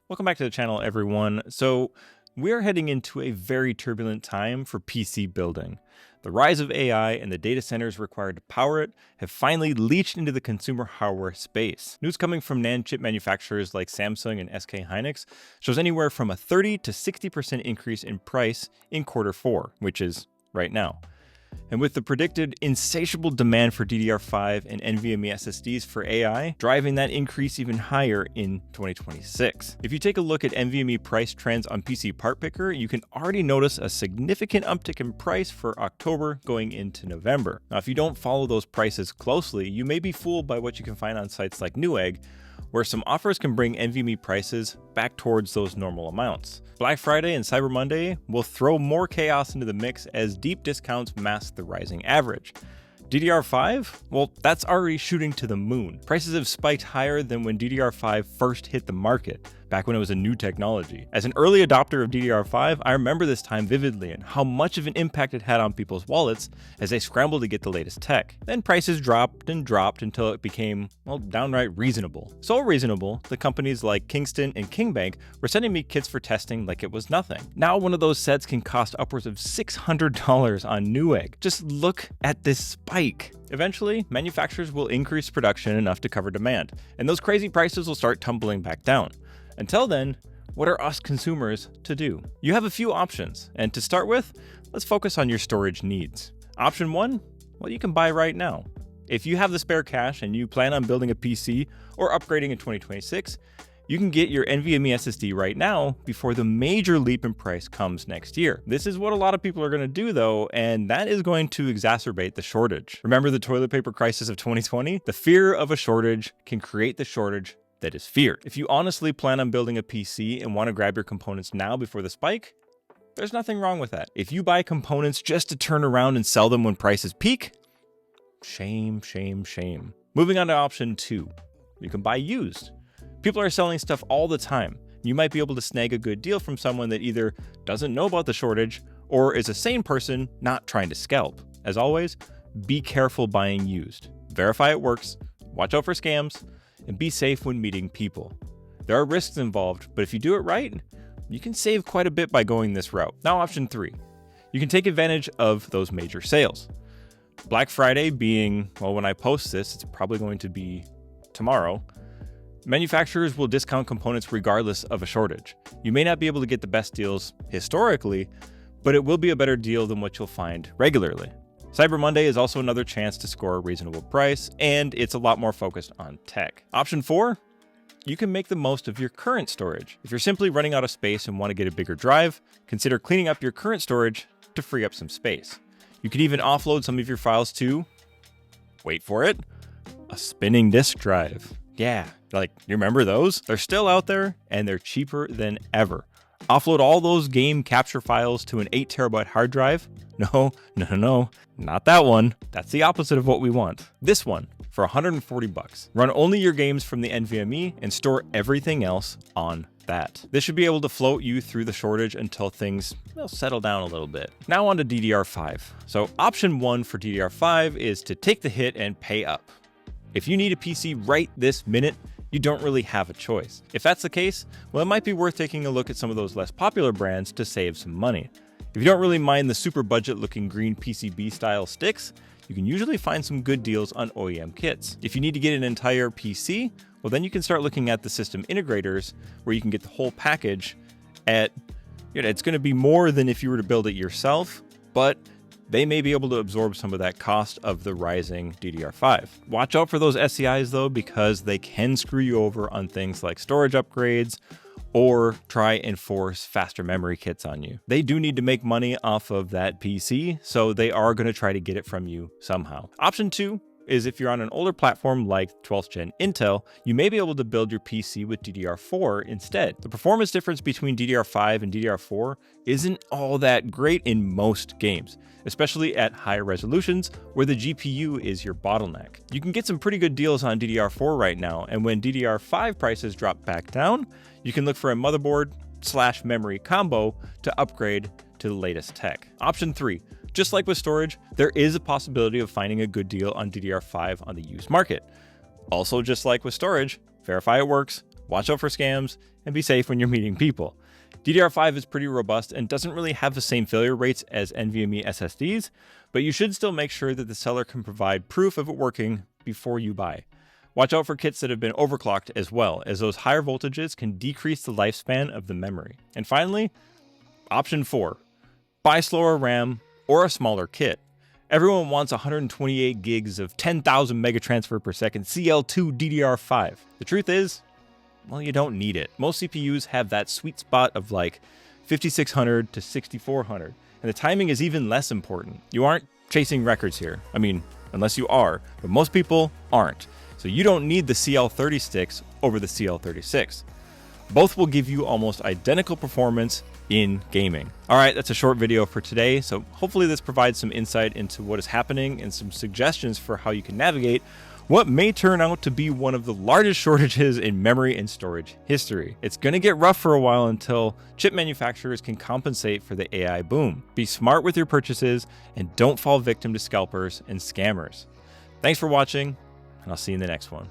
Welcome back to the channel, everyone. So we're heading into a very turbulent time for PC building. The rise of AI and the data centers required to power it have finally leached into the consumer hardware space. News coming from NAND chip manufacturers like Samsung and SK Hynix shows anywhere from a 30 to 60% increase in price in Q4, which is right now. And with the predicted insatiable demand for DDR5 and NVMe SSDs for AI, driving that increase even higher in 2026. If you take a look at NVMe price trends on PC Part Picker, you can already notice a significant uptick in price for October going into November. Now, if you don't follow those prices closely, you may be fooled by what you can find on sites like Newegg, where some offers can bring NVMe prices back towards those normal amounts. Black Friday and Cyber Monday will throw more chaos into the mix as deep discounts mask the rising average. DDR5? Well, that's already shooting to the moon. Prices have spiked higher than when DDR5 first hit the market, back when it was a new technology. As an early adopter of DDR5, I remember this time vividly and how much of an impact it had on people's wallets as they scrambled to get the latest tech. Then prices dropped and dropped until it became, well, downright reasonable. So reasonable that companies like Kingston and Kingbank were sending me kits for testing like it was nothing. Now one of those sets can cost upwards of $600 on Newegg. Just look at this spike. Eventually, manufacturers will increase production enough to cover demand, and those crazy prices will start tumbling back down. Until then, what are us consumers to do? You have a few options, and to start with, let's focus on your storage needs. Option 1, well, you can buy right now. If you have the spare cash and you plan on building a PC or upgrading in 2026, you can get your NVMe SSD right now before the major leap in price comes next year. This is what a lot of people are going to do though, and that is going to exacerbate the shortage. Remember the toilet paper crisis of 2020? The fear of a shortage can create the shortage that is feared. If you honestly plan on building a PC and want to grab your components now before the spike, there's nothing wrong with that. If you buy components just to turn around and sell them when prices peak, shame, shame, shame. Moving on to option 2, you can buy used. People are selling stuff all the time. You might be able to snag a good deal from someone that either doesn't know about the shortage or is a sane person not trying to scalp. As always, be careful buying used. Verify it works, watch out for scams, and be safe when meeting people. There are risks involved, but if you do it right, you can save quite a bit by going this route. Now option 3, you can take advantage of those major sales. Black Friday being, well, when I post this, it's probably going to be tomorrow. Manufacturers will discount components regardless of a shortage. You may not be able to get the best deals historically, but it will be a better deal than what you'll find regularly. Cyber Monday is also another chance to score a reasonable price, and it's a lot more focused on tech. Option 4, you can make the most of your current storage. If you're simply running out of space and want to get a bigger drive, consider cleaning up your current storage to free up some space. You can even offload some of your files to, wait for it, a spinning disk drive. Yeah, like, you remember those? They're still out there and they're cheaper than ever. Offload all those game capture files to an 8 terabyte hard drive? No, not that one. That's the opposite of what we want. This one for $140. Run only your games from the NVMe and store everything else on that. This should be able to float you through the shortage until things will settle down a little bit. Now on to DDR5. So option 1 for DDR5 is to take the hit and pay up. If you need a PC right this minute, you don't really have a choice. If that's the case, well, it might be worth taking a look at some of those less popular brands to save some money. If you don't really mind the super budget looking green PCB style sticks, you can usually find some good deals on OEM kits. If you need to get an entire PC, well, then you can start looking at the system integrators where you can get the whole package at, it's going to be more than if you were to build it yourself, but they may be able to absorb some of that cost of the rising DDR5. Watch out for those SCIs though, because they can screw you over on things like storage upgrades or try and force faster memory kits on you. They do need to make money off of that PC, so they are going to try to get it from you somehow. Option 2 is if you're on an older platform like 12th gen Intel, you may be able to build your PC with DDR4 instead. The performance difference between DDR5 and DDR4 isn't all that great in most games, especially at higher resolutions where the GPU is your bottleneck. You can get some pretty good deals on DDR4 right now, and when DDR5 prices drop back down, you can look for a motherboard/memory combo to upgrade to the latest tech. Option 3, just like with storage, there is a possibility of finding a good deal on DDR5 on the used market. Also, just like with storage, verify it works, watch out for scams, and be safe when you're meeting people. DDR5 is pretty robust and doesn't really have the same failure rates as NVMe SSDs, but you should still make sure that the seller can provide proof of it working before you buy. Watch out for kits that have been overclocked as well, as those higher voltages can decrease the lifespan of the memory. And finally, option 4, buy slower RAM or a smaller kit. Everyone wants 128 gigs of 10,000 megatransfer per second CL2 DDR5. The truth is, well, you don't need it. Most CPUs have that sweet spot of like 5600 to 6400, and the timing is even less important. You aren't chasing records here. I mean, unless you are, but most people aren't. So you don't need the CL36 over the CL36. Both will give you almost identical performance in gaming. All right, that's a short video for today. So hopefully this provides some insight into what is happening and some suggestions for how you can navigate what may turn out to be one of the largest shortages in memory and storage history. It's going to get rough for a while until chip manufacturers can compensate for the AI boom. Be smart with your purchases and don't fall victim to scalpers and scammers. Thanks for watching, and I'll see you in the next one.